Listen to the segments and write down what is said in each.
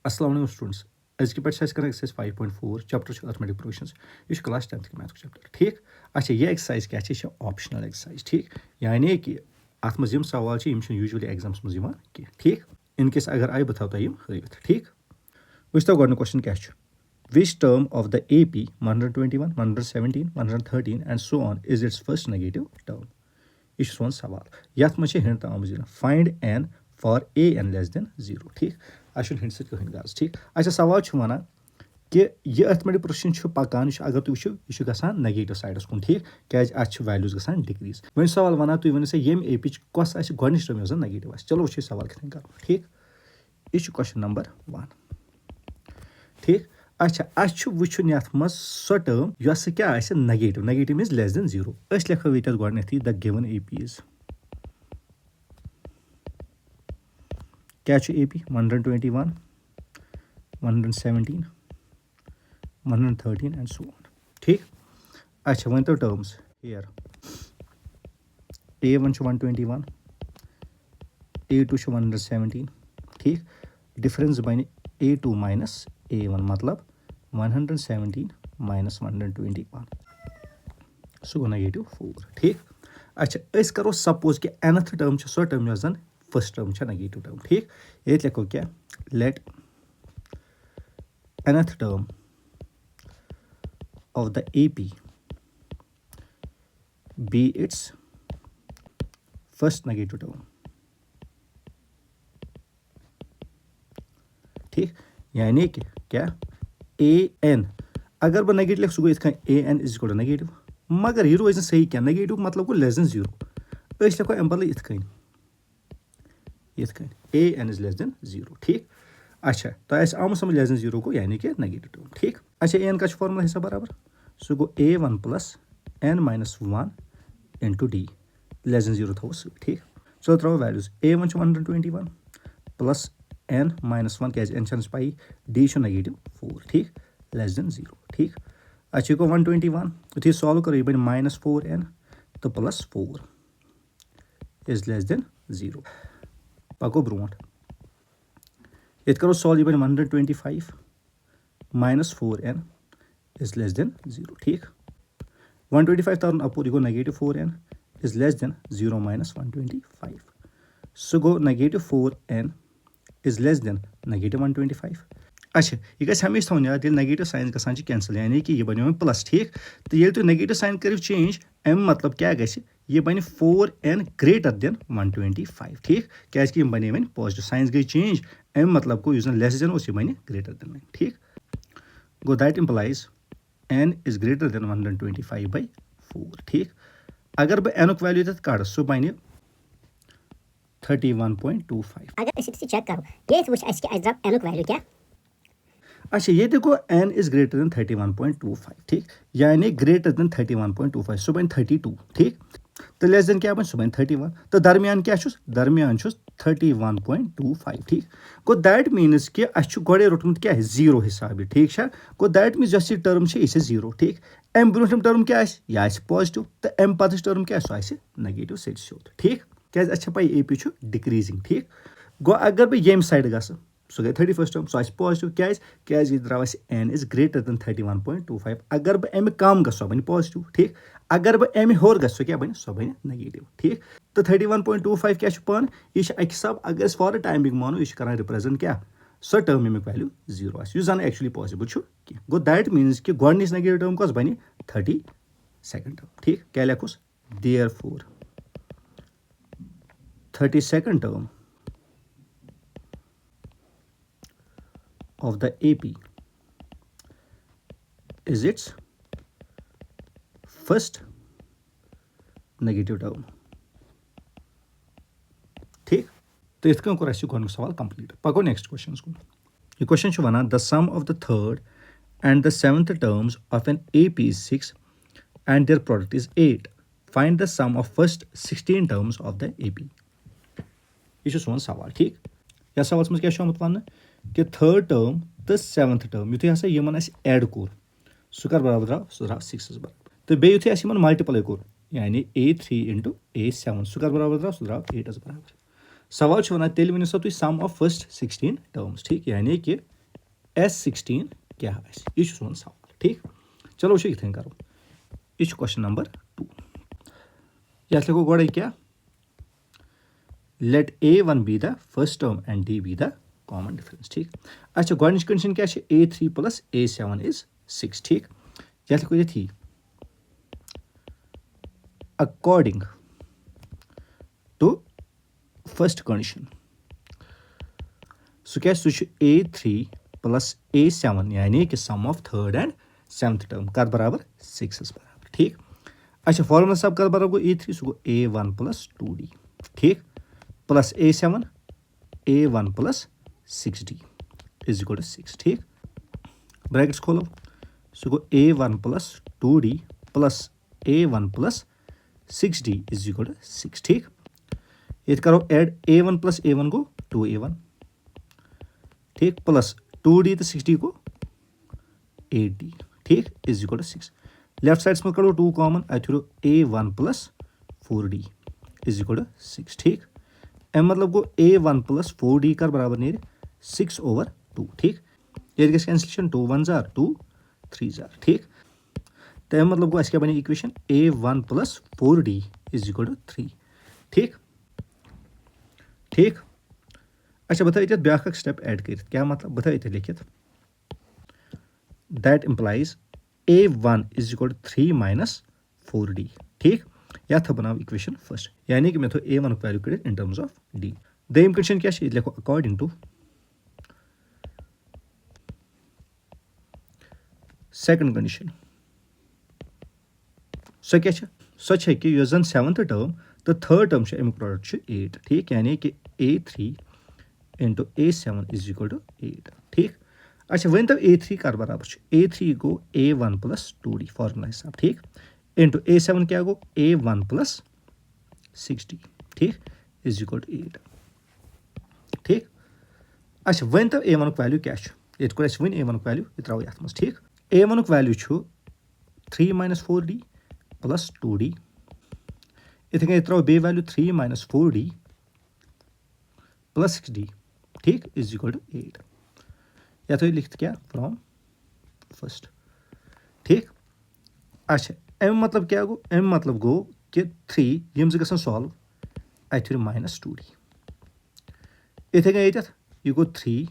Assalamu students. आज की पे कर एक्सरसाइज 5.4 चैप्टर अर्थमेटिक प्रोविजंस यह क्लास 10th के मैथ चैप्टर ठीक अच्छा यह एक्सरसाइज क्या ऑप्शनल एक्सरसाइज ठीक यानी कि अत मज सवाल यूजुअली एग्जाम्स मज ठीक इनकेस अगर आई बता तो हवित ठीक वो गो क्वेश्चन क्या which term of the AP 121 117 113 and so on is it's first negative term यह सोन सवाल यथ मज हिंट आम find n for AN less than 0 ठीक अच्छे हिंट सहन गज ठीक अच्छा सवाल वन कि यह अर्थमेटिक प्रोविजन पकान अगर तुम वो यह नेगेटिव साइडस कुन ठीक क्या वैल्यूज ग डिक्रीज वो सवाल वन तुम वन सा ये AP कस गोच टर्म नेगेटिव चलो वो सवाल कितने करो ठीक यह क्वेश्चन नंबर 1 ठीक अच्छा वुन ये मज सो टर्म यह क्या negative negative means less than 0 लिखो ये गोथी द गिवन APs क्या AP 121 117 113 एंड सो ऑन ठीक अच्छा वन तो टर्म्स हियर A1 121 A2 117 ठीक डिफरेंस बन A2 माइनस A1 मतलब 117 माइनस 121 सो गो नेगेटिव 4 ठीक अच्छा करो सपोज कि nth टर्म सो टर्म जन फर्स्ट टर्म नेगेटिव टर्म ठीक ये लिखो क्या let nth term of the AP be its first negative term ठीक यानी कि क्या AN अगर बह नेगेटिव लिख सह गो AN is equal to negative मगर यह रोज सही क्या नेगेटिव मतलब गो लेस देन 0 लिखो अम बदल इथ AN इज लेस देन 0 ठीक अच्छा तो आम समझ लेस देन 0 को यानी कि नेगेटिव टर्म ठीक अच्छा AN का फॉर्मूला हिसाब बराबर सो गो A1 plus N minus 1 into D less than 0 थो ठीक सो त्रो values A1 121 plus N minus 1 क्या N पाई D नेगेटिव 4 ठीक लेस देन 0 ठीक अच्छा गो 121 यु सॉल्व करो यह बन माइनस 4N तो प्लस 4 इज लेस देन 0 पको ब्रोट ये करो सॉल्व यह बन 125 minus 4N is less than 0 ठीक 125 तरन अपोर यह गो negative 4N is less than 0 minus 125 so गो negative 4N is less than negative 125 अच्छा यह गस हमेशा थोन याद नेगेटिव साइन गसान कैंसिल यानी कि यह बनो प्लस ठीक तो ये तुम नेगेटिव साइन करो चेंज अम मतलब क्या गह बन 4N ग्रेटर देन 125 ठीक क्या बने वन पॉजिटिव साइंस गई चेंज अम मतलब को लेस देन यह बन ग्रेटर देन ठीक गो that implies N is greater than 125 by 4 ठीक अगर बह N वैल्यू तथ कड़ सह बन 31.25 अगर चेक करो ये वो N वैल्यू क्या अच्छा ये देखो N is greater than 31.25 ठीक यानी greater than 31.25 सह बन 32 ठीक तो लेस देन क्या बन सह बन 31 तो दरमियान क्या दरमियान 31.25 ठीक गो दैट मीन्स कि गोड़े रोटमुत क्या 0 हिसाब ठीक गो दैट मीन्स जस टर्म यह 0 ठीक अम ब्रोम टर्म क्या यह पॉजिटिव तो अम पत टर्म क्या सह नेगेटिव सोद ठीक क्या पाई AP डिक्रीजिंग ठीक गो अगर बह ये साइड ग सह गई 31st टर्म सह पॉजिटिव क्या द्राव N इज ग्रेटर देन 31.25 अगर बह अम कम सह बन पॉजिटिव ठीक अगर बह अम होर ग क्या बन सह बन नेगेटिव ठीक तो 31.25 क्या पान यह अक हिसाब अगर फॉर टाइमिंग मानो यह कर रिप्रेजेंट क्या सो टर्म यमुक वैल्यू 0 जन actually possible go that means कि गोडनिच नेगेटिव टर्म कस बन 32nd टर्म ठीक क्या लिखोस therefore 32nd term of the AP is its first negative term ठीक तो इत कर सवाल कंप्लीट पको नेक्स्ट क्वेश्चन को यह question one the sum of the third and the seventh terms of an AP is 6 and their product is 8 find the sum of first 16 terms of the AP यह सोन सवाल ठीक या सवाल मज क्या वन कि थर्ड टर्म तो seventh term youth हसा यमन एड कोर सह कर बराबर द्राव सह द्राव 6 बराबर तो बे युथ यमन मल्टीप्लाई कोर यानी A3 into A7 सह कर बराबर द्राव सह द्राव 8 बराबर सवाल वन तेल वन सा तुम सम ऑफ फर्स्ट 16 टर्म्स ठीक यानी कि S16 क्या आसि यह सोन सवाल ठीक चलो वुचो इथन करो यह क्वेश्चन नंबर 2 ये लिखो गोड़े क्या let A1 be the first term and D be the common difference ठीक अच्छा गोड़निच कंडीशन क्या A3 plus A7 is 6 ठीक ये लिखो ये थी according to first condition so क्या A3 plus A7 यानी कि sum of third and seventh term कर बराबर 6 बराबर ठीक अच्छा फॉर्मूला सब कर बराबर A3 सो A1 plus 2D ठीक plus A7 A1 plus 6D is equal to 6 ठीक ब्रैकेट्स खोलो सो A1 plus 2D plus A1 plus 6D is equal to 6 ठीक ये करो ऐड A1 plus A1 को 2A1 ठीक प्लस 2D तो 6D को 8D ठीक is equal to 6 left sides में करो 2 common अथरो A1 plus 4D is equal to 6 ठीक एम मतलब गो A1 plus 4D कर बराबर नेर 6/2 ठीक ये गस cancellation 2 1s are 2 3s are ठीक तो एम मतलब गो अस क्या बने equation A1 plus 4D is equal to 3 ठीक ठीक अच्छा बताओ इतना ब्याख स्टेप ऐड कर क्या मतलब बताओ इतना लिखित that implies A1 is equal to 3 minus 4D ठीक या था बनाओ इक्वेशन फर्स्ट यानी कि मैं तो A1 वैल्यू कर इन टर्म्स ऑफ D दोयम कंडीशन क्या है लिखो according to second condition so क्या सो कि यह जन 7th टर्म तो थर्ड टर्म अमुक प्रोडक्ट 8 ठीक यानी कि A3 into A7 is equal to 8 ठीक अच्छा वन तब A3 कर बराबर A3 गो A1 plus 2D फॉर्मूला हिसाब ठीक इंटू A7 क्या गो A1 plus 6D ठीक इज इक्वल टू 8 ठीक अच्छा वन तब A1 वैल्यू क्या ये वन A1 वैल्यू यह त्रो ये ठीक A1 value 3 minus 4D plus 2D इथे कहीं त्रो बे value 3 minus 4D plus 6D ठीक इज इक्वल टू 8 या तो ये लिखते क्या फ्रॉम फर्स्ट ठीक अच्छा एम मतलब क्या गो एम मतलब गो कि 3 यम गसन सॉल्व अथर -2D इथे गई यह गो 3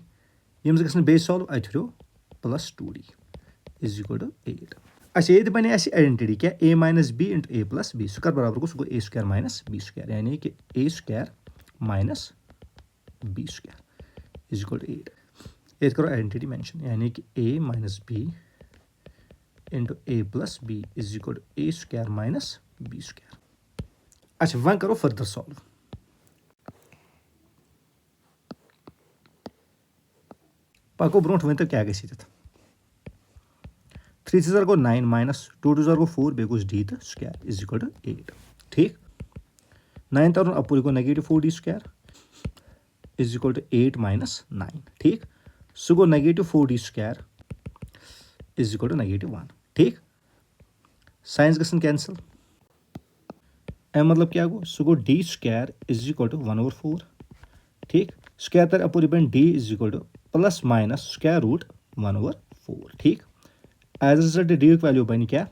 यम गसन बे सॉल्व अथरो +2D इज इक्वल टू 8 अच्छा ये बने आइडेंटिटी क्या A minus B into A plus B सह बराबर गो सह A square minus B square यानी कि A square minus B square is equal to 8 ये करो आइडेंटिटी मेंशन यानी कि A minus B into A plus B is equal to A square minus B square अच्छा वन करो फर्दर सॉल्व पको ब्रोट वन तो क्या गई 3 3 गो 9 minus 2 2 गो 4 बे गोस D तो स्क्वायर इज इक्वल टू 8 ठीक 9 तरह अपोज गो negative 4D square is equal to 8 minus 9 ठीक सो गो negative 4D square is equal to -1 ठीक साइंस गसन कैंसिल एम मतलब क्या गो सो गो D square is equal to 1/4 ठीक स्क्वायर तर अपोज बन D is equal to plus minus square root 1/4 ठीक एज रिजल्ट D की वैल्यू बन क्या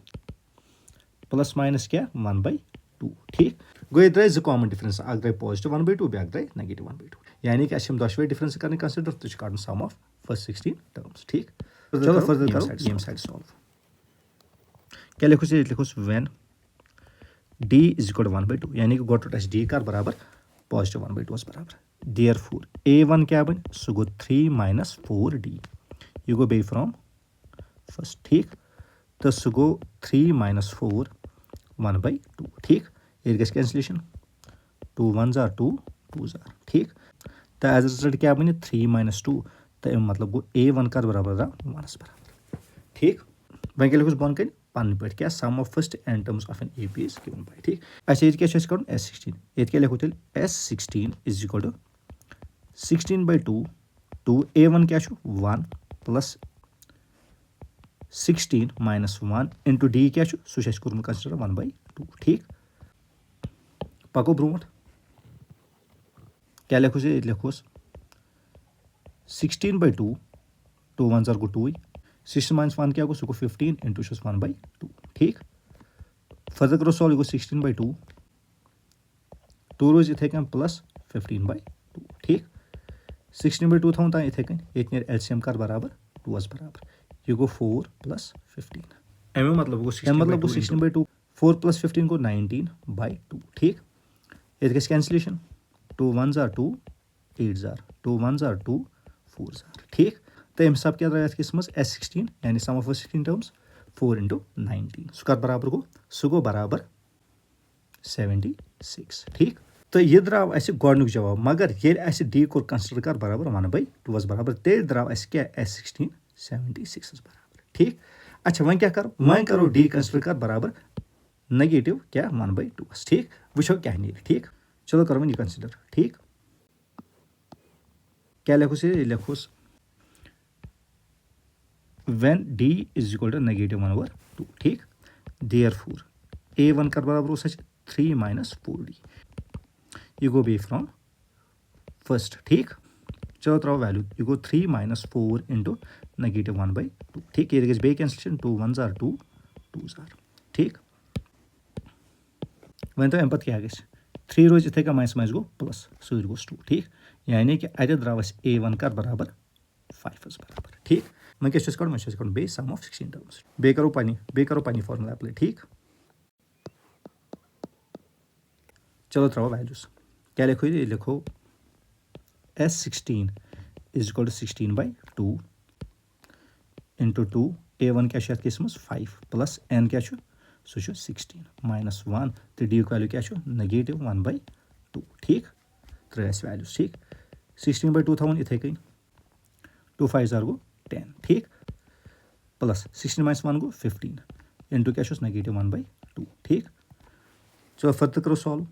प्लस माइनस क्या 1/2 ठीक गो ये द्राय कॉमन डिफरेंस अग द्राय पॉजिटिव 1/2 ब्याक द्राय नेगेटिव 1/2 यानी कि अम दशवे डिफरेंस कर कंसिडर तो काटन सम ऑफ फर्स्ट 16 टर्म्स ठीक चलो फर्दर करो गेम साइड सॉल्व क्या लिखो लिखोस when D is equal to 1/2 यानी कि गोट टच D कर बराबर पॉजिटिव 1/2 बराबर देयरफॉर A1 क्या बन सो गो 3 minus 4D यू गो बे फ्रॉम फर्स्ट ठीक तो सो गो 3 minus 4 1/2 ठीक ये गस cancellation 2 1s are 2 2s are ठीक तो एज रिजल्ट क्या बन 3 minus 2 तो मतलब गो A1 कर बराबर 1 बराबर ठीक वह क्या लिखोस बन कर पन पे क्या sum of first n terms of an AP is given by ठीक अच्छा ये क्या कर S16 ये क्या लिखो तेल S16 is equal to 16/2 2 A1 क्या 1 प्लस 16 minus 1 into D क्या सह कोर्मुत कंसिडर 1/2 ठीक पको ब्रोट क्या लिखोस ये लिखोस 16/2 2 1 गो 2 16 माइनस 1 क्या गो सो गो 15 इंटू 1/2 ठीक फर्दर करो सॉल्व गो 16/2 2 रोज इथे कन प्लस 15/2 ठीक 16/2 थोन ता इथे कन ये नेर एलसीएम कर बराबर 2 बराबर ये गो 4 + 15 एम मतलब गो 16/2 4 + 15 गो 19/2 ठीक ये गस कैंसिलेशन 2 1 2 8 2 1 2 4 ठीक तो अम हिसाब क्या द्राय किस मज S16 यानी सम ऑफ 16 टर्म्स 4 × 19 सह कर बराबर गो सह गो बराबर 76 ठीक तो यह द्राव अस गोडनुक जवाब मगर ये अस डी कोर कंसिडर कर बराबर 1/2 बराबर तेल द्राव अस क्या S16 76 बराबर ठीक अच्छा वन क्या करो वन करो डी कंसिडर कर बराबर नेगेटिव क्या 1/2 ठीक वो क्या नी ठीक चलो करो ये कंसिडर ठीक क्या लिखोस ये लिखोस when d is equal to -1/2 ठीक therefore a1 कर बराबर हो 3 - 4d you go be from first ठीक चलो त्राओ वैल्यू you go 3 - 4 into -1/2 ठीक ये गस बे कैंसिलेशन 2 1 2 2 ठीक वन तो अम पत क्या गस 3 रोज इथे का माइनस गो प्लस सर गोस 2 ठीक यानी कि अत द्राव a1 कर बराबर 5 बराबर ठीक मैं क्या करो मैं करो बे सम ऑफ 16 टर्म्स बे करो पानी फॉर्मूला अप्लाई ठीक चलो त्राओ वैल्यूज क्या लिखो ये लिखो S16 = 16/2 into 2 a1 क्या किस मज 5 प्लस n क्या सह 16 -1 तो डी वैल्यू क्या -1/2 ठीक त्रे वैल्यूज ठीक 16/2 थवन इथे कन 2 5 गो 10 ठीक प्लस 16 - 1 गो 15 इंटू क्या -1/2 ठीक चलो फर्दर करो सॉल्व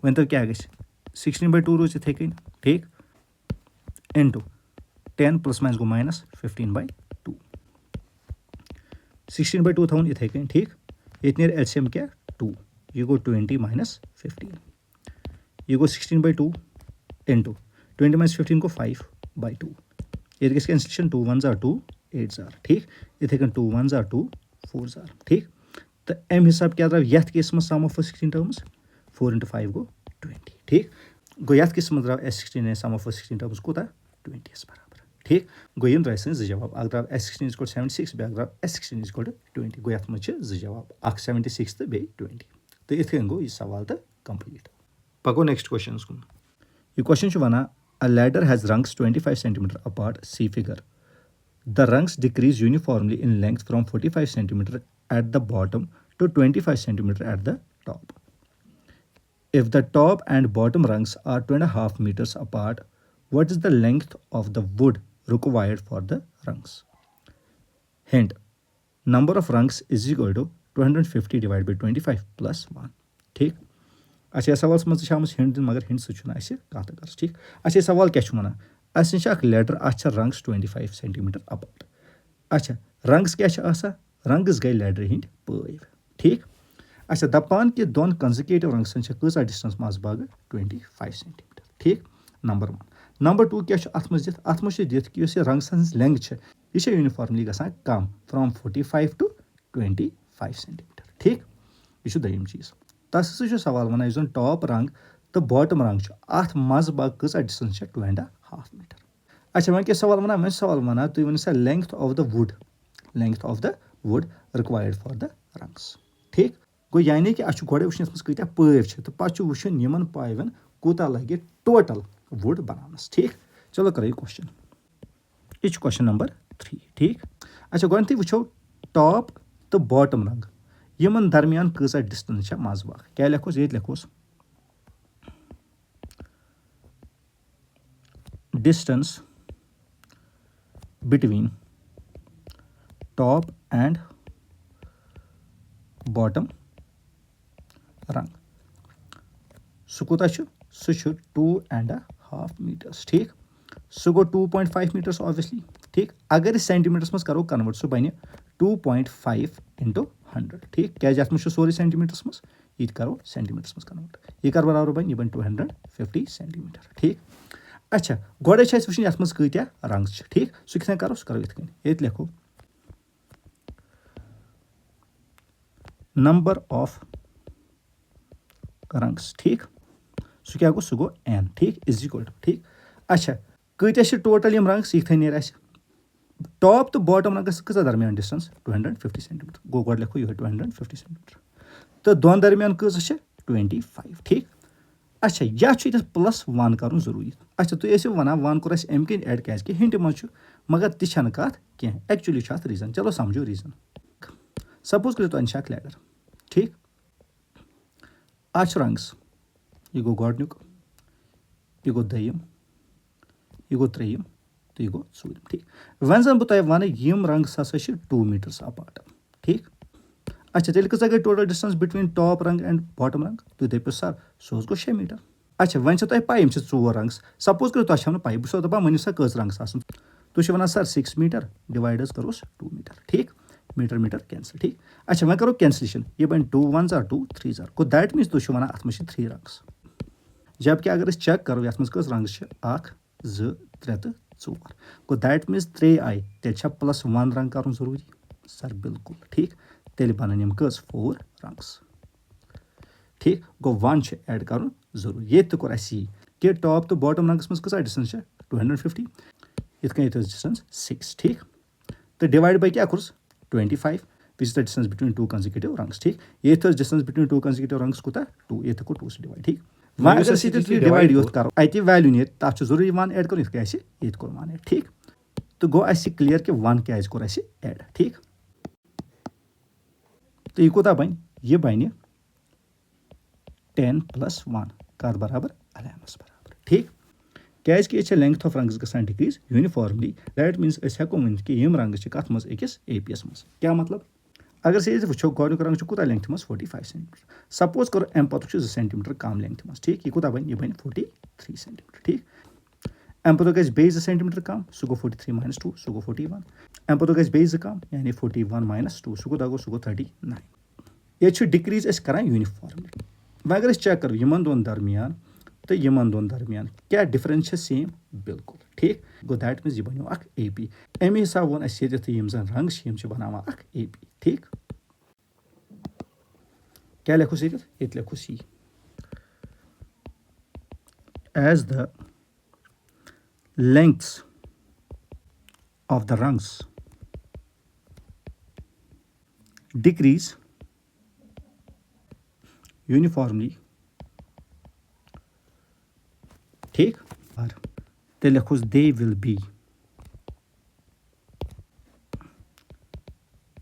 वन तो क्या गस 16/2 रोज इथे कन ठीक इंटू 10 + गो -15/2 16/2 थवन इथे कन ठीक ये नेर एलसीएम क्या 2 ये गो 20 - 15 ये गो 16/2 इंटू 20 - 15 को 5/2 ये गस कैंसिलेशन 2 1 2 8 ठीक इथे कन 2 1 2 4 ठीक तो अम हिसाब क्या द्राव यथ केस में सम ऑफ 16 टर्म्स 4 × 5 गो 20 ठीक गो यथ केस में द्राव S16 सम ऑफ 16 टर्म्स कोता 20 बराबर ठीक गो यम द्राय ज जवाब अगर द्राव S16 = 76 बे द्राव S16 = 20 गो यथ में ज जवाब अख 76 तो बे 20 तो इथे गो ये सवाल तो कंप्लीट पको नेक्स्ट क्वेश्चन कुन ये क्वेश्चन वना a ladder has rungs 25 cm apart see figure the rungs decrease uniformly in length from 45 cm at the bottom to 25 cm at the top if the top and bottom rungs are 2.5 meters apart what is the length of the wood required for the rungs hint number of rungs is equal to 250 divided by 25 plus 1 ठीक अच्छा सवाल मज hint दिन मगर hint सह कत कर ठीक अच्छा सवाल क्या वन अस लैडर अ रंग्स 25 cm अपार्ट अच्छा रंग्स क्या रंग्स गई लैडर हिंद पैव ठीक अच्छा दपान कि दोन कंजिक्यूटिव रंग्सन कसा डिस्टेंस मज बाग 25 cm ठीक नंबर 1 नंबर 2 क्या अत मज दित कि रंग्सन लेंथ यह uniformly गसान come from 45 to 25 cm ठीक यह दयम चीज तस सवाल वन जो टॉप रंग तो बॉटम रंग अत मज बाग कसा डिस्टेंस 2.5 मीटर अच्छा वह क्या सवाल वन तुम वन सा length of the would required for the rungs ठीक गो यानी कि अ गोड़े वुन कत पैव तो पे वुन यमन पावन कूता लगे टोटल वुड बनानस ठीक चलो करो क्वेश्चन यह क्वेश्चन नंबर 3 ठीक अच्छा गोथी वो टॉप तो बॉटम रंग यमन दरमियान कसा डिस्टेंस मज बाग क्या लिखोस ये लिखोस distance between top and bottom rung सह कूता सह 2.5 मीटर्स ठीक सह गो 2.5 मीटर्स ऑब्वियसली ठीक अगर सेंटीमीटर्स मज करो कन्वर्ट सह बन 2.5 × 100 ठीक क्या सोरे सेंटीमीटर्स मज ये करो सेंटीमीटर्स में कन्वर्ट ये कर बराबर बन ये बन 250 सेंटीमीटर ठीक अच्छा गोडे वो ये मज कत्या रंग्स ठीक सह कितना करो सह करो इत ये लिखो नंबर ऑफ रंग्स ठीक सह क्या गो सह गो n ठीक इज इक्वल टू ठीक अच्छा कत्या टोटल यम रंग्स यह नीर टॉप तो बॉटम रंगस कस दरमियान डिस्टेंस 250 सेंटीमीटर गो गोड लिखो यह 250 सेंटीमीटर तो दोन दरमियान कस 25 ठीक अच्छा यह +1 कर जरूरी अच्छा तुम वन वन कोर अम कन एड क्या हिंट मज मगर तह कत कह एक्चुअली रीजन चलो समझो रीजन सपोज करो तो अ लैडर ठीक आज रंग्स यह गो गोडनुक यह गो दयम यह गो त्रेयम तो यह गो ूरम ठीक वन जन बह वन यम रंग्स हसा 2 मीटर्स अपार्ट ठीक अच्छा तेल कस गई टोटल डिस्टेंस बिटवीन टॉप रंग एंड बॉटम रंग तुम दपो सर सह गो 6 मीटर अच्छा वन तुम पाई 4 रंग्स सपोज करो तुम पाई बह दपान वन सा कस रंग्स तुम वन सर 6 मीटर डिवाइड करोस 2 मीटर ठीक मीटर मीटर कैंसिल ठीक अच्छा वह करो कैंसिलेशन ये बन 2 1 जार 2 3 जार गो दैट मीन्स तुम वन अत 3 रंग्स जबकि अगर चेक करो ये कस रंग्स 1 2 3 तो 4 गो दैट मीन्स 3 आई तेल +1 रंग कर जरूरी सर बिल्कुल ठीक तेल बन कस 4 रंग्स ठीक गो 1 ऐड कर जरूरी ये तो कोर कि टॉप तो बॉटम रंगस मज कसा डिस्टेंस 250 इत डिस्टेंस 6 ठीक तो डिवाइड बाय क्या course 25 which is the distance between 2 consecutive rungs ठीक ये डिस्टेंस बिटवीन 2 कंसेक्यूटिव रंग्स कोता 2 ये 2 से डिवाइड ठीक वह अगर डिवाइड योत करो अत वैल्यू नीर तथ जरूरी 1 ऐड कर ये कोर 1 ऐड ठीक तो गो क्लियर कि 1 क्या कोर ऐड ठीक तो यह कोता बन यह बन 10 + 1 कर बराबर 11 बराबर ठीक क्या लेंथ ऑफ रंग्स गसान डिक्रीज यूनिफॉर्मली दैट मीन्स हेको वन कि यम रंग कत मज अकिस एपीएस मज क्या मतलब अगर से वो गोडुक रंग कूत लेंथ मज 45 सेंटीमीटर सपोज करो अम पत 2 सेंटीमीटर कम लेंथ मज ठीक यह कूत बन यह बन 43 सेंटीमीटर ठीक अम पत गई 2 सेंटीमीटर कम सह गो 43 - 2 सह गो 41 अम पत गई 2 कम यानी 41 - 2 सह गो 39 ये डिक्रीज करान यूनिफॉर्मली वह अगर चेक करो यमन दोन दरमियान तो यमन दोन दरमियान क्या डिफरेंस सेम बिल्कुल ठीक गो दैट मीन्स यह बनो ए पी अमे हिसाब वो यम जन रंग बना ए पी ठीक क्या लिखोस ये लिखोस यी as the lengths of the rungs decrease uniformly ठीक और ते लिखोस they will be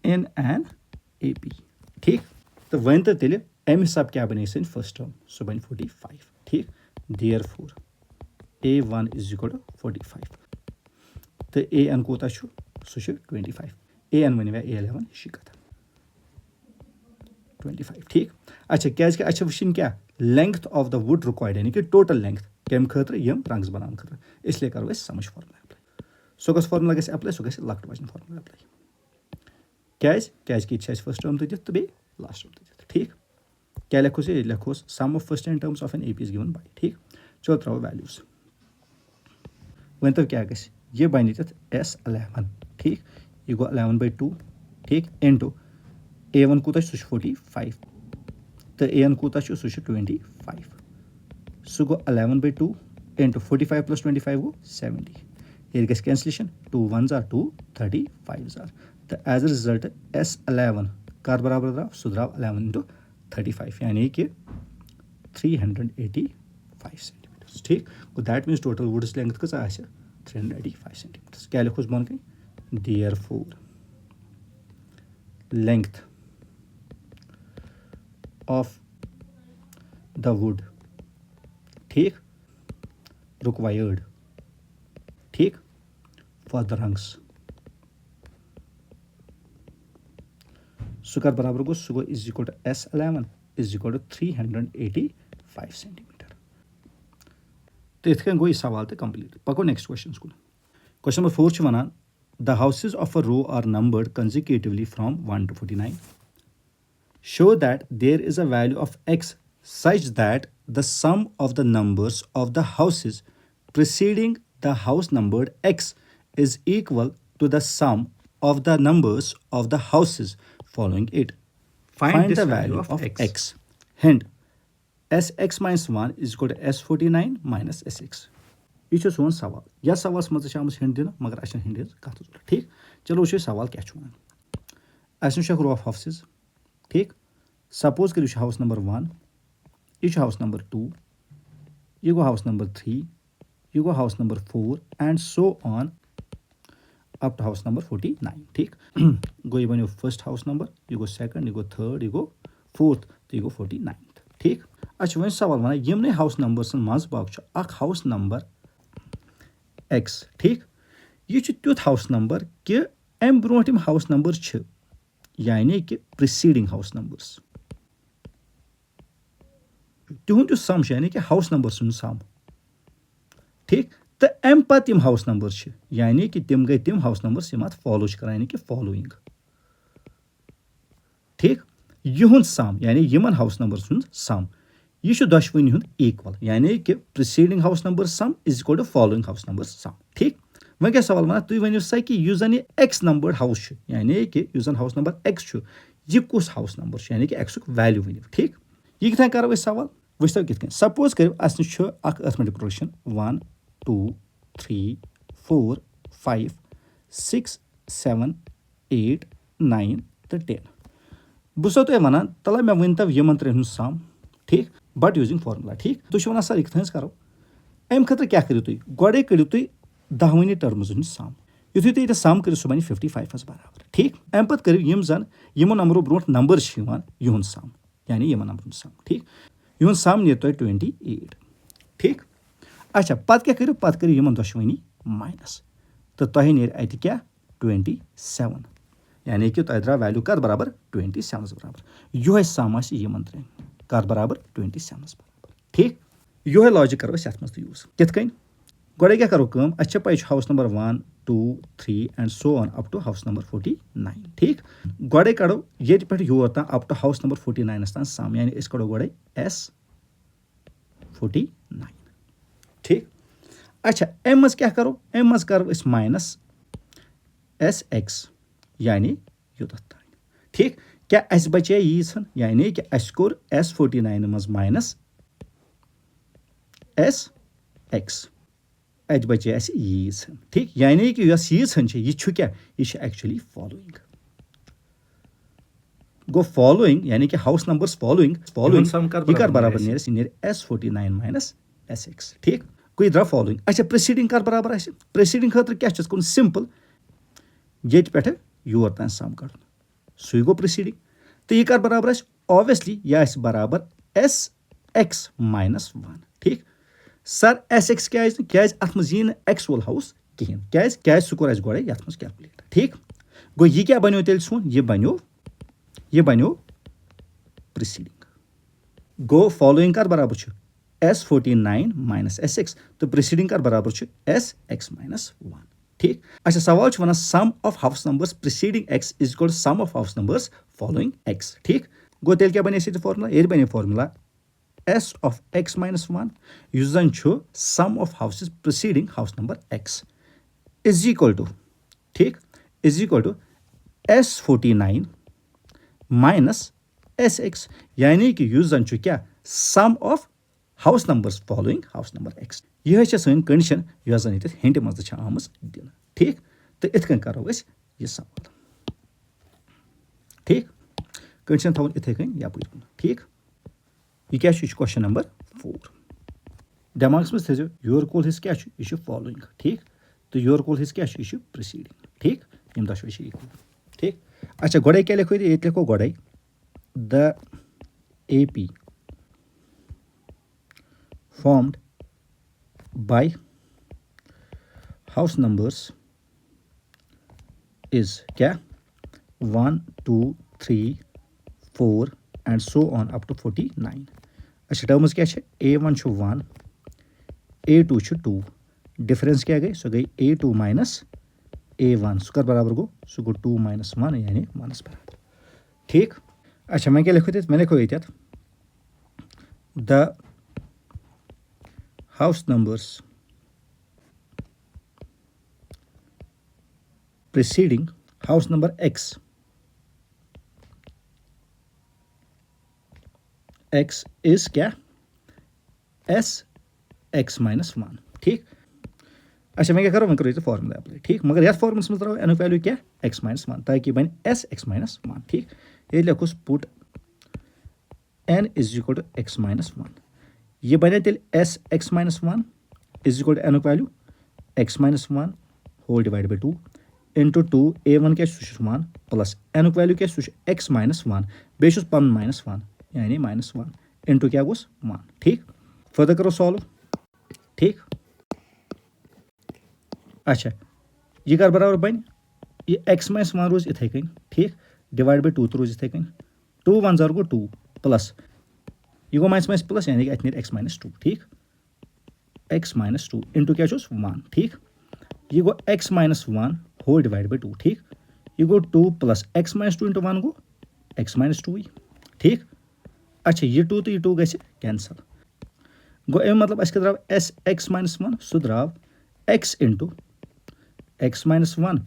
in an A P ठीक तो वन तो तेल अम हिसाब क्या बन सन फर्स्ट टर्म सह बन 45 ठीक देयरफॉर a1 = 45 तो an कूता सह 25 an वन a11 हिशी कथ 25 ठीक अच्छा क्या वो क्या length of the would required यानी कि टोटल लेंथ कम खतर यम रंग्स बनाने खतर इसलिए करो समझ फार्मूला अप्लाई सो गस फार्मूला गस अप्लाई सो गस लक्ट वजन फार्मूला अप्लाई क्या फर्स्ट टर्म तो दित तो बे लास्ट टर्म तो दित ठीक क्या लिखोस ये लिखोस sum of first n terms of an AP is given by ठीक चलो त्रो वैल्यूज वन तो क्या गस ये बन S11 ठीक यह गो 11/2 ठीक इनटू a1 कूत सह 45 तो an कूत सह 25 सह गो 11/2 इनटू 45 + 25 गो 70 ये गस कैंसिलेशन 2 1 जार 2 35 जार तो एज अ रिजल्ट S11 कर बराबर द्राव सह द्राव 11 × 35 यानी कि 385 सेंटीमीटर ठीक गो that means total woods length कस 385 सेंटीमीटर क्या लिखोस बन गई therefore length of the wood ठीक रिक्वायर्ड ठीक फॉर द रंग्स सह कर बराबर गो सह गो = S11 = 385 सेंटीमीटर तो इत गो यह सवाल तो कंप्लीट पको नेक्स्ट क्वेश्चन को question number 4 one the houses of a row are numbered consecutively from 1 to 49 show that there is a value of x such that the sum of the numbers of the houses preceding the house numbered x is equal to the sum of the numbers of the houses following it. Find the value of x. Hint: sx minus 1 is equal to s49 minus sx. ये छो सोन सवाल या सवाल मज आम hint दिन मगर अस hint कत जरूरत ठीक चलो वो सवाल क्या अस रो ऑफ हाउसेस ठीक सपोज करो हाउस नंबर 1 यह हाउस नंबर 2 यह गो हाउस नंबर 3 यह गो house number 4 and so on up to house number 49 ठीक गो यह बनो फर्स्ट हाउस नंबर यह गो सेकंड यह गो थर्ड यह गो फोर्थ तो यह गो 49 ठीक अच्छा वो सवाल वन यमन हाउस नंबर मज बाग हाउस नंबर x ठीक यह तुथ हाउस नंबर कि अम ब्रो हाउस नंबर यानी कि प्रिसीडिंग हाउस नंबर्स तिहुंद सम यानी कि हाउस नंबर सम ठीक तो अम पत हाउस नंबर यानी कि तिम गई तिम हाउस नंबर्स फॉलो कर यानी कि फॉलोइंग ठीक युंद सम यानी यमन हाउस नंबर सम यह दोशवनी हुंद इक्वल यानी कि preceding house number sum is equal to following house number sum ठीक वह क्या सवाल वन तुम वन सा कि यह एक्स नंबर हाउस यानी कि हाउस नंबर एक्स यह कुस हाउस नंबर यानी कि एक्स वैल्यू वन ठीक यह कथ करो सवाल वो कित सपोज करो अस अर्थमेटिक प्रोग्रेशन 1 2 3 4 5 6 7 8 9 तो 10 बस तुम वन तला मे वन तो यमन त्रेन सम ठीक बट यूजिंग फार्मूला ठीक तुम वन सर यह करो अम खतर क्या करो तुम गोड़े करो तुम 10 टर्म्स सम युथु तुम ये सम करो सह बन 55 बराबर ठीक अम पे करो यम जन यमो नंबरों ब्रो नंबर युंद सम यानी यमन नंबर सम ठीक युंद सम नी तुम 28 ठीक अच्छा पत क्या करो पत करो यमन दोशवनी माइनस तो तुह नीर अत क्या 27 यानी कि तुह द्रा वैल्यू कत बराबर 27 बराबर यह सम यमन त्रेन कत बराबर 27 बराबर ठीक यह लॉजिक करो अत मज यूज कित गोड़े क्या करो अच्छा पे house number 1 2 3 and so on up to house number 49 ठीक गोड़े कड़ो ये पे योर तक अप टू हाउस नंबर 49 तक सम यानी इस कड़ो गोड़े S49 ठीक अच्छा अम मज क्या करो अम मज करो माइनस SX यानी युत ठीक क्या अस बचे यीन यानी कि अस कोर S49 मज माइनस SX अत बचे अस यीन ठीक यानी कि यीन यह क्या यह एक्चुअली फॉलोइंग गो फॉलोइंग यानी कि हाउस नंबर्स फॉलोइंग यह कर बराबर नीर S49 माइनस SX ठीक गो द्रा फॉलोइंग अच्छा प्रिसीडिंग कर बराबर प्रिसीडिंग खतर क्या कर सिंपल ये पे योर तक सम कड़ सू गो प्रिसीडिंग तो यह कर बराबर ऑब्वियसली यह बराबर SX माइनस 1 ठीक सर SX क्या अत मज एक्स वोल हाउस कहें क्या सह कोर गोड़े ये मज कैलकुलेट ठीक गो यह क्या बनो तेल सोन यह बनो प्रिसीडिंग गो फॉलोइंग कर बराबर S49 माइनस SX तो प्रिसीडिंग कर बराबर SX माइनस 1 ठीक अच्छा सवाल one sum of house numbers preceding x is equal to sum of house numbers following x ठीक गो तेल क्या बने फार्मूला ये बने formula S of x minus 1 यह जन sum of houses preceding house number x is equal to ठीक is equal to S49 minus SX यानी कि यह जन क्या sum of house numbers following house number x यह सन कंडीशन यह जन ये हिंट मज आम दिन ठीक तो इत करो यह सवाल ठीक कंडीशन थवन इथे कन यप ठीक यह क्या क्वेश्चन नंबर 4 दिमाग में थो योर कोल हिस्स क्या यह फॉलोइंग ठीक तो योर कोल हिस्स क्या यह प्रिसीडिंग ठीक यम दशवे इक्वल ठीक अच्छा गोड़े क्या लिखो ये लिखो गोड़े the AP formed by house numbers is क्या 1 2 3 4 and so on up to 49 अच्छा टर्म्स क्या A1 1 A2 2 डिफरेंस क्या गई सो गई A2 माइनस A1 सो कर बराबर गो सो गो 2 माइनस 1 यानी 1 बराबर ठीक अच्छा मैं क्या लिखो ये मैं लिखो ये the house numbers preceding house number x is क्या s x minus 1 ठीक। अच्छा मैं क्या करूँ मैं करूँ फॉर्मूला अप्लाई ठीक मगर यथ फॉर्मुलस में तरो एनुक वैल्यू क्या x minus 1 ताकि बन s x minus 1 ठीक ये लिखुस put n is equal to x minus 1 ये बने तेल s x minus 1 is equal to एनुक value x minus 1 whole divided by 2 into 2 a1 क्या 1 प्लस एनुक वैल्यू क्या x minus 1 बेशुस पन minus 1 यानी -1 into क्या गोस 1 ठीक फर्दर करो सॉल्व ठीक। अच्छा ये कर बराबर बन ये x minus 1 रोज इथे कन ठीक डिवाइड बाय 2 रोज इथे कन 2 1 0 गो 2 प्लस ये गो माइनस प्लस यानी कि अतनीर x minus 2 ठीक x minus 2 into क्या 1 ठीक ये गो x minus 1 whole divide by 2 ठीक ये गो 2 प्लस x minus 2 into 1 गो x minus 2 ठीक। अच्छा ये 2 तो ये 2 गए कैंसल गो ए मतलब अस द्राव s x minus 1 सो द्राव x into x minus 1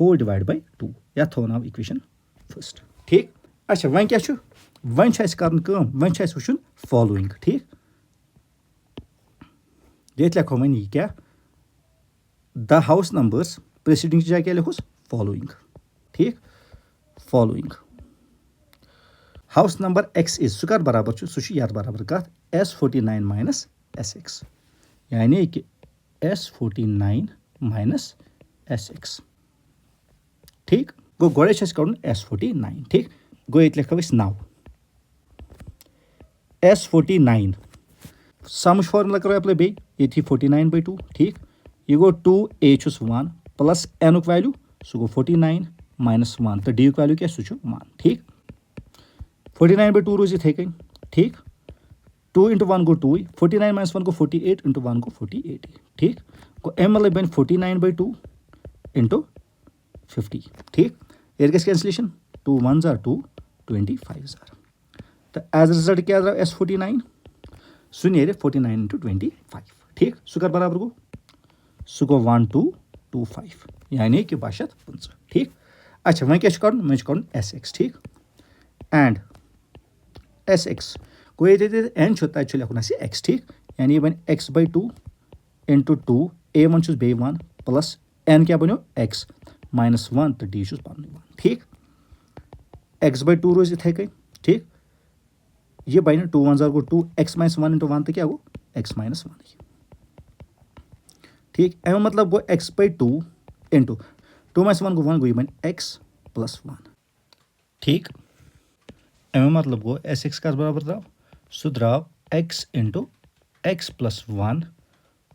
whole divide by 2 या थो नाव इक्वेशन फर्स्ट ठीक। अच्छा वन क्या वन कर वन वुचन फॉलोइंग ठीक ये लिखो वन ये क्या द हाउस नंबर्स प्रेसिडिंग जगह क्या लिखोस फॉलोइंग ठीक following house number x is सह कर बराबर सह याद बराबर कत S49 माइनस SX यानी कि S49 माइनस SX ठीक गो गोड़े कड़न S49 ठीक गो ये लिखो नाव S49 समझ फॉर्मूला करो अप्लाई बे ये 49 by 2 ठीक ये गो 2a 1 प्लस एनुक वैल्यू सह गो 49 माइनस 1 तो d युक वैल्यू क्या सह 1 ठीक 49 by 2 रोज इथे कन ठीक 2 into 1 गो 2 49 minus 1 गो 48 into 1 गो 48 ठीक गो एम मतलब बन 49 by 2 into 50 ठीक ये कैंसलेशन 2 1 are 2 25 are तो एज रिजल्ट क्या रहा S49 सह नीर 49 into 25 ठीक सह कर बराबर गो सह गो 1225 यानी कि 250 ठीक। अच्छा वह क्या मैं कड़न SX ठीक एंड SX गो ये एन तक लिखुन x ठीक यानी बन x by 2 into 2 a1 bay 1 plus n क्या बनो x minus 1 तो d पन 1 ठीक x by 2 रोज इथे कन ठीक ये बन 2 1 0 गो 2 x minus 1 into 1 तो क्या गो x minus 1 ठीक एम मतलब गो x by 2 into 2 minus 1 गो 1 गो ये बन x plus 1 ठीक एम मतलब गो SX का बराबर द्राव सह द्राव x into x plus 1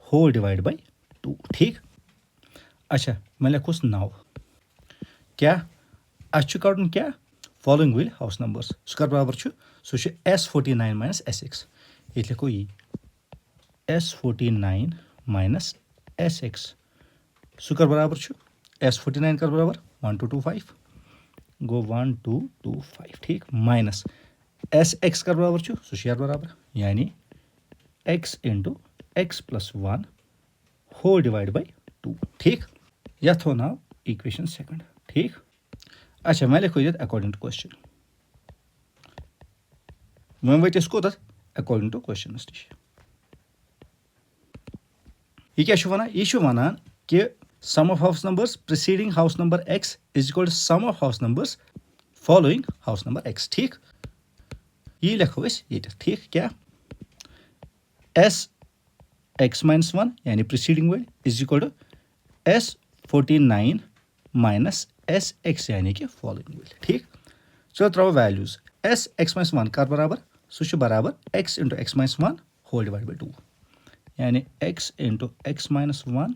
whole divide by 2 ठीक। अच्छा मैं लिखोस नाव क्या अच्छु कड़न क्या फॉलोइंग विल हाउस नंबर्स सह कर बराबर सह S49 माइनस SX ये लिखो ये S49 माइनस SX सह कर बराबर S49 कर बराबर 1225 गो 1225 ठीक माइनस SX कर बराबर सह यार बराबर यानी x into x plus 1 whole divide by 2 ठीक यथ हो नाव इक्वेशन सेकंड ठीक। अच्छा मैं लिखो ये अकॉर्डिंग टू क्वेश्चन मैं वस कोत अकॉर्डिंग टू क्वेश्चन नश ये क्या वन यह वन कि sum of house numbers preceding house number x is equal to sum of house numbers following house number x ठीक ये लिखो ये ठीक क्या S x minus 1 यानी preceding word is equal to S49 minus SX यानी कि फॉलोइंग वर्ड ठीक चलो त्रो वैल्यूज S x minus 1 कर बराबर सह बराबर x into x minus 1 whole divide by 2 यानी x into x minus 1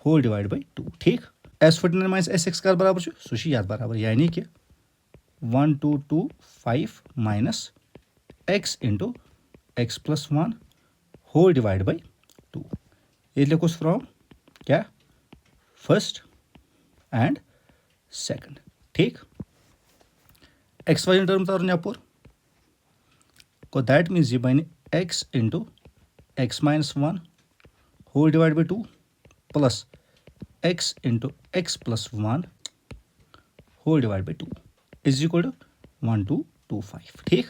whole divide by 2 ठीक S49 माइनस SX कर बराबर सह याद बराबर यानी कि 1225 minus x into x plus 1 whole divide by 2 ये लिखोस फ्रॉम क्या फर्स्ट एंड सेकंड ठीक एक्स वाई टर्म तरन यपर गो दैट मीन्स यह बन x into x minus 1 whole divide by 2 plus x into x plus 1 whole divide by 2 is equal to 1225 ठीक।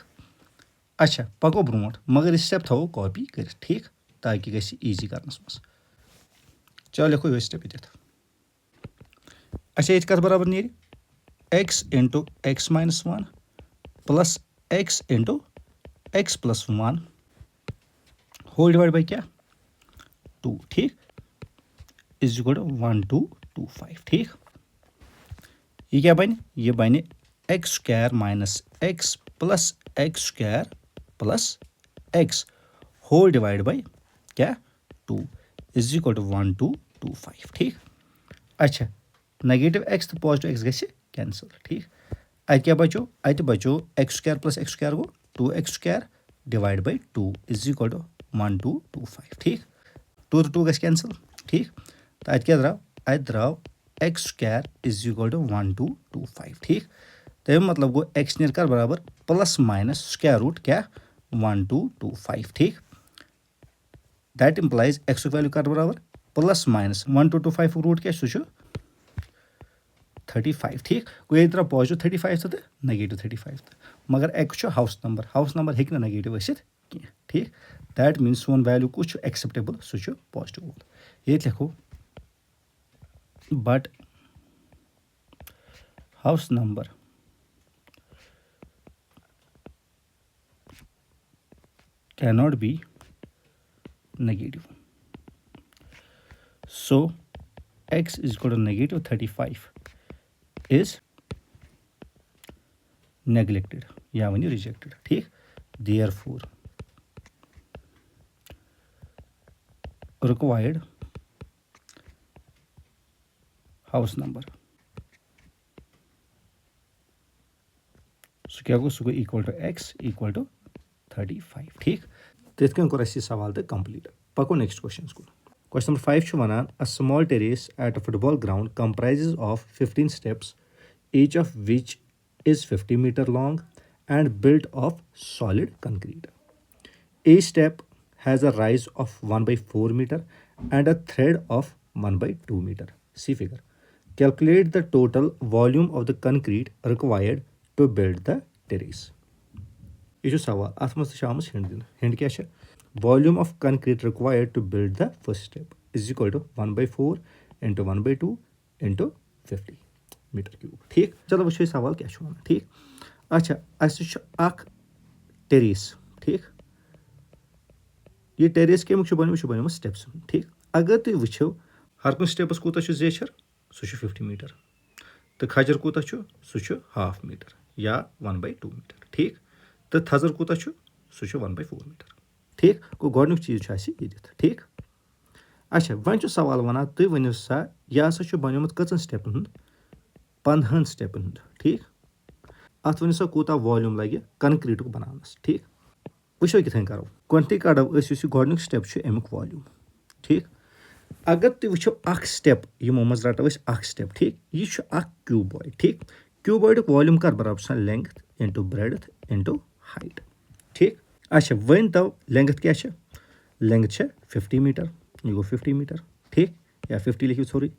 अच्छा पको ब्रोट मगर यह स्टेप थो कॉपी कर ठीक ताकि गई ईजी करनस मस। चलो लिखो यह स्टेप ये। अच्छा ये कत बराबर नीर x into x minus 1 plus x into x plus 1 whole divide by क्या 2 ठीक इज इक्वल टू 1225 ठीक। ये क्या बन ये बन x square minus x plus x square plus x whole divide by क्या 2 इज इक्वल टू 1225 ठीक। अच्छा नेगेटिव एक्स तो पॉजिटिव एक्स गए कैंसल ठीक। अत क्या बचो अत बचो x square plus x square गो 2x square divide by 2 is equal to 1225 ठीक। 2 तो 2 गए कैंसल ठीक। तो अत क्या द्राव x square is equal to 1225 ठीक। तो मतलब गो एक्स नीर कर बराबर प्लस माइनस स्क्वायर रूट क्या 1225 ठीक। दैट इम्प्लाइज एक्स वैल्यू कर बराबर प्लस माइनस 1225 रूट क्या सह 35 ठीक। गो ये द्राव पॉजिटिव 35 तो नेगेटिव 35 तो मगर एक्स हाउस नंबर हेक नेगेटिव कह ठीक। दैट मीन्स सोन वैल्यू कुछ एक्सेप्टेबल सह पॉजिटिव ये लिखो but house number cannot be negative. So x is equal to negative 35 is neglected या वनी rejected ठीक। Therefore required house number सो क्या गो सह गो equal to x equal to 35 ठीक। तो ये कोर सवाल तो कंप्लीट पको नेक्स्ट क्वेश्चन को। क्वेश्चन नंबर 5 वनान a small terrace at a football ground comprises of 15 steps each of which is 50 meter long and built of solid concrete. Each step has a rise of 1/4 meter and a thread of 1/2 meter. See figure. Calculate the total volume of the concrete required to build the terrace. यह सवाल अत मज hint दिन हिंट क्या volume of concrete required to build the first step is equal to 1/4 इंटू 1/2 इंटू 50 metre cube ठीक। चलो वो सवाल क्या वन ठीक। अच्छा अख टेरेस ठीक ये टेरेस कमुक बन स्टेप्स ठीक। अगर तुम वो हर कुछ स्टेपस कूत जेचर सह 50 मीटर तो खजर कूत सह 1/2 मीटर या 1/2 मीटर ठीक। तो थजर कूत सह 1/4 मीटर ठीक। गो गोडनुक चीज ये ठीक। अच्छा वन सवाल वनान तुम वनो सा यह हसा बनोमुत कचन स्टेपन हुंद 15 स्टेपन हुंद ठीक। अत वनो सा कूता वॉल्यूम लगे कंक्रीटुक बनानस ठीक। वो कितन करो गोडनथी कड़ो गोडनुक स्टेप अमुक वॉल्यूम ठीक। अगर तुम वो अख स्टेप यमो मज रटो अख स्टेप ठीक यह क्यूबॉइड ठीक। क्यूबॉइडुक वॉल्यूम कर बराबर length into breadth into height ठीक। अच्छा वन तो लेंथ क्या लेंथ 50 मीटर यह गो 50 मीटर ठीक या 50 लिखियो सोरी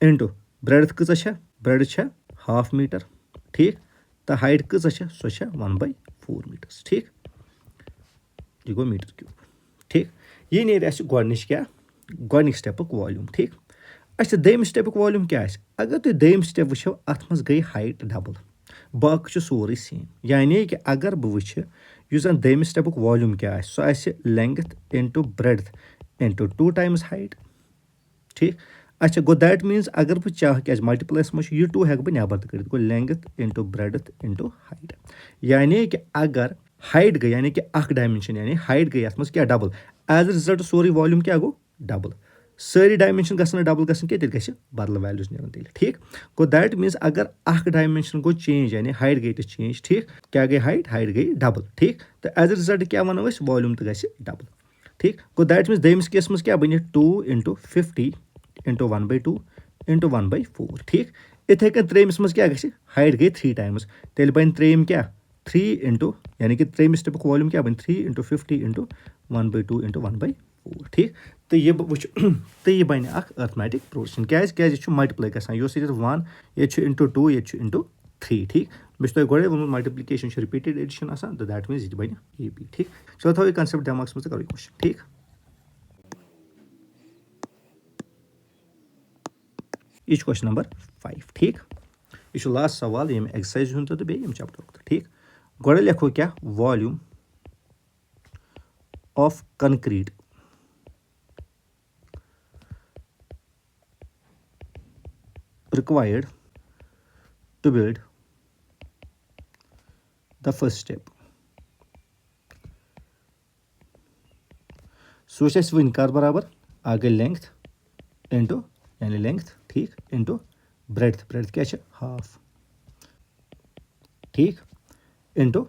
इंटू ब्रेडथ कच ब्रेडथ 1/2 मीटर ठीक। तो हाइट कच सो 1/4 मीटर ठीक। यह गो मीटर क्यूब ठीक। यह नीर गोडनिच क्या गोडनिक स्टेपुक वॉल्यूम ठीक। अच्छा दोयम स्टेपुक वॉल्यूम क्या अगर तुम दोयम स्टेप वो अत मज गई हाइट डबल बाकी सोरे सेम यानी कि अगर बह वो जन दोयम स्टेपुक वॉल्यूम क्या सह length into breadth into 2 times height ठीक। अच्छा गो दैट मीन्स अगर बह चाह क्या मल्टीप्लाइस मज यह 2 हेक बह नबर तो गो length into breadth into height यानी कि अगर हाइट गई यानी कि अख डायमेंशन यानी हाइट गई अत मज क्या डबल एज रिजल्ट सोरे वॉल्यूम क्या गो डबल सारी डायमेंशन गसन डबल गसन क्या तेल बदल वैल्यूज नीन तेल ठीक। गो दैट मीन्स अगर अख डायमेंशन गो चेंज यानी हाइट गई तो चेंज ठीक क्या गई हाइट गई डबल ठीक। तो एज रिजल्ट क्या वनो वॉल्यूम तो गई डबल ठीक। गो दैट मीन्स दोयमिस केस मज क्या बन 2 इंटू 50 इंटू 1/2 इंटू 1/4 ठीक। इथे कन त्रेमिस मज क्या गई हाइट गई 3 टाइम्स तेल बन त्रेम क्या 3 इंटू यानी कि त्रेमिस स्टेप वॉल्यूम क्या बन 3 इंटू 50 इंटू 1/2 इंटू 1/4 ठीक तो ये वो तो ये बन अर्थमेटिक प्रोग्रेशन क्या मल्टीप्लाई गसान ये 1 ये इंटू 2 ये इंटू 3 ठीक मैं तुम गोड़े वो मल्टीप्लिकेशन रिपीटेड एडिशन आसान तो दैट मीन्स ये बन ए बी ठीक चलो थो ये कंसेप्ट दिमाग में करो क्वेश्चन ठीक ये क्वेश्चन नंबर 5 ठीक ये लास्ट सवाल ये एक्सरसाइज हूं तो बे चैप्टर ठीक गोड़े लिखो क्या volume of concrete required to build the first step. So it's one कर बराबर आगे लेंथ इंटू यानी लेंथ ठीक इंटू ब्रेड्थ क्या है हाफ ठीक इंटू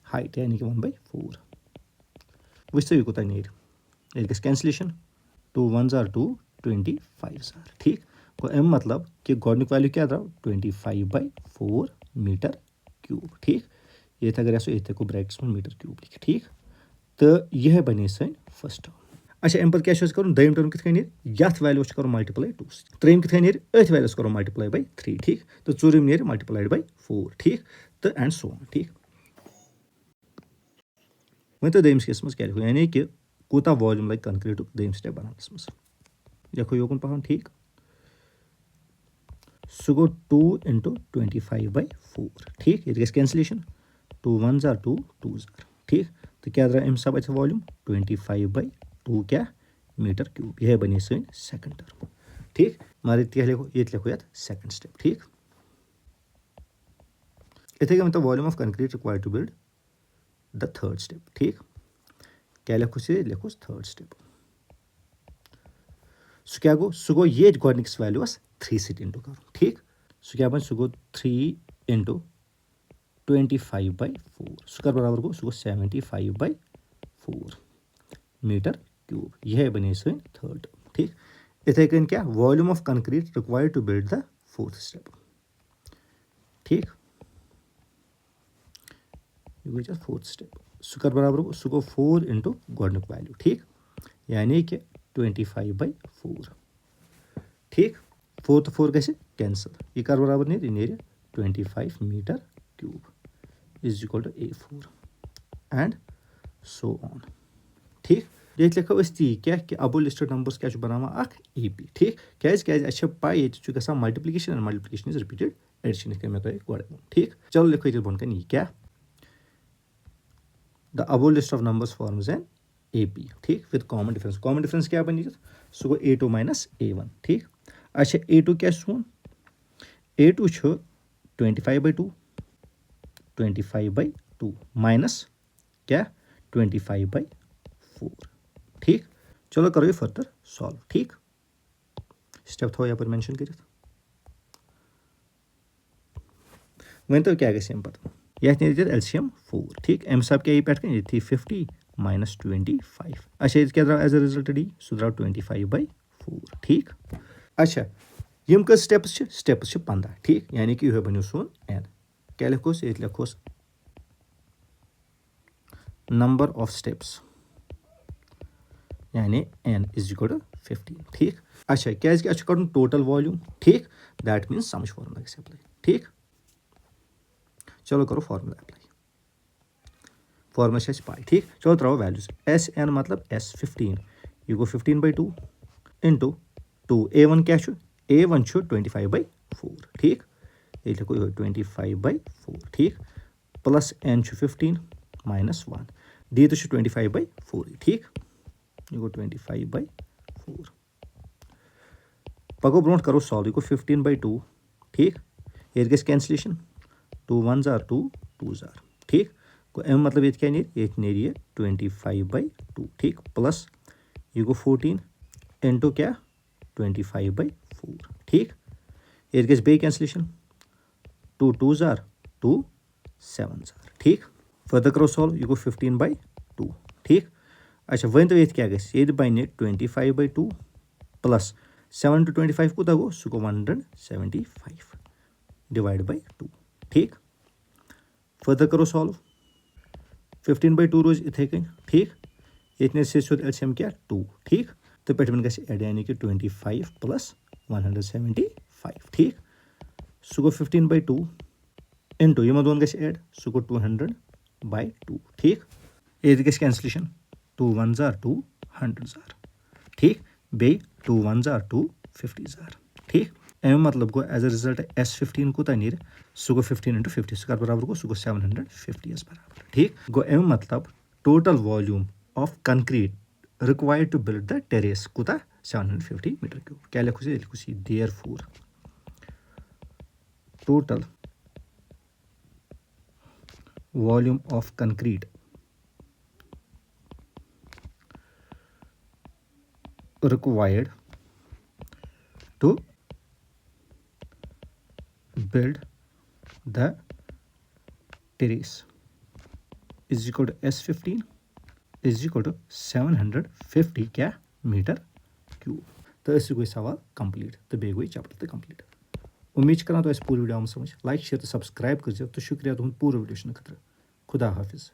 हाइट यानी कि 1/4 वह कोता नीर ये cancellation 2 1s are 2 25s are ठीक को एम मतलब कि गोडनिक वैल्यू क्या द्राव 25/4 मीटर क्यूब ठीक ये अगर ये को ब्रैकेट्स में मीटर क्यूब लिख ठीक तो यह बने सन फर्स्ट टर्म अच्छा अम पे क्या कर दम टर्म कित यथ वैल्यू कर मल्टीप्लाई 2 त्रेम कित अथ वैल्यूस करो मल्टीप्लाई 3 ठीक तो चूरिम नीर मल्टीप्लाइड 4 ठीक तो एंड सो ऑन ठीक वो तो दमस केस क्या लिखो यानी कि कूता वॉल्यूम लगे कंक्रीट दम स्टेप बनाने मज लिखो योकुन पहन ठीक सो गो 2 इंटू 25/4 ठीक ये cancellation 2 1s are 2 2s are ठीक तो क्या द्रा अम सब वॉल्यूम 25/2 क्या मीटर क्यूब यह बनी सन सेकंड टर्म ठीक मारे लिखो ये लिखो ये सेकंड स्टेप ठीक इथे मतलब volume of concrete required to build the third step ठीक क्या लिखोस लिखोस थर्ड स्टेप सो क्या गो सो गो ये गोडनिक्स वैल्यू 3 सिट इंटू कर ठीक सो क्या बन सो गो 3 इंटू 25/4 सो कर बराबर गो सो गो 75/4 मीटर क्यूब यह बने सन थर्ड ठीक इथे कन क्या volume of concrete required to build the fourth step ठीक ये फोर्थ स्टेप सो कर बराबर सो गो 4 इंटू गोडनिक वैल्यू ठीक यानी कि 25/4 ठीक 4 तो 4 गए कैंसल ये कर बराबर नीर 25 metre cube is equal to A4 and so on ठीक ये लिखो ती क्या कि अबो लिस्टेड नंबर्स क्या बना AP ठीक क्या पाई ये ग multiplication and multiplication is repeated addition मैं तुम गोड़े ठीक चलो लिखो ये बन ये क्या the above list of numbers forms an AP ठीक विद कॉमन डिफरेंस क्या बन सो गो A2 माइनस A1 ठीक अच्छा A2 क्या सोन A2 25/2 माइनस क्या 25/4 ठीक चलो करो ये फर्दर सॉल्व ठीक स्टेप थो यहाँ पर मेंशन कर वन तो क्या गम पे ये एलसीएम 4 ठीक अम सब क्या ये थी 50 माइनस 25 अच्छा ये क्या द्राव एज अ रिजल्ट डी सो द्राव 25/4 ठीक अच्छा यम कस स्टेप्स 15 ठीक यानी कि यह बनो सोन एन क्या लिखोस ये लिखोस नंबर ऑफ स्टेप्स यानी n इज इक्वल टू 15 ठीक अच्छा क्या कर टोटल वॉल्यूम ठीक दैट मीन्स समझ फॉर्मूला अप्लाई ठीक चलो करो फार्मूला अप्लाई फार्मूला पाई ठीक चलो त्रो वैल्यूज SN मतलब S15 यह गो 15/2 इंटू 2 A1 क्या A1 25/4 ठीक ये लिखो 25/4 ठीक प्लस N 15 माइनस 1 डी तो 25/4 ठीक यह गो 25/4 पगो ब्रोट करो सॉल्व यह गो 15/2 ठीक ये गई cancellation 2 1s are 2 2s are ठीक को एम मतलब ये क्या नीर 25/2 ठीक प्लस ये गो 14 इंटू क्या 25/4 ठीक ये गई बे cancellation 2 2s are 2 7s are ठीक फर्दर करो सॉल्व यह गो 15/2 ठीक अच्छा वन तो ये क्या गई बन 25/2 प्लस 7 to 25 कूता गो सह गो 175 डिवाइड बाई 2 ठीक फर्दर करो सॉल्व 15/2 रोज इथे कन ठीक ये सोद एलसीएम क्या 2 ठीक तो पे एड यानी कि 25 + 175 ठीक सह गो 15/2 इंटू यम दोन गस एड सह गो 200/2 ठीक ये cancellation 2 1s are 2 100s are ठीक बे 2 1s are 2 50s are ठीक अमे मतलब go as a result S15 कूता नीर सह गो 15 × 50 सह बराबर गो सह गो 750 बराबर ठीक गो अमे मतलब total volume of concrete required to build the terrace कूता 750 मीटर क्यूब क्या लिखू सी therefore total volume of concrete required to build the terrace is equal to S15 is equal to 750 क्या मीटर क्यूब तो गई सवाल कंप्लीट तो बे गई चैप्टर तो कंप्लीट उम्मीद कर तो पूरी वीडियो समझ लाइक शेयर तो सब्सक्राइब कर तो शुक्रिया तुम पूरा वीडियो खतर खुदा हाफिज़।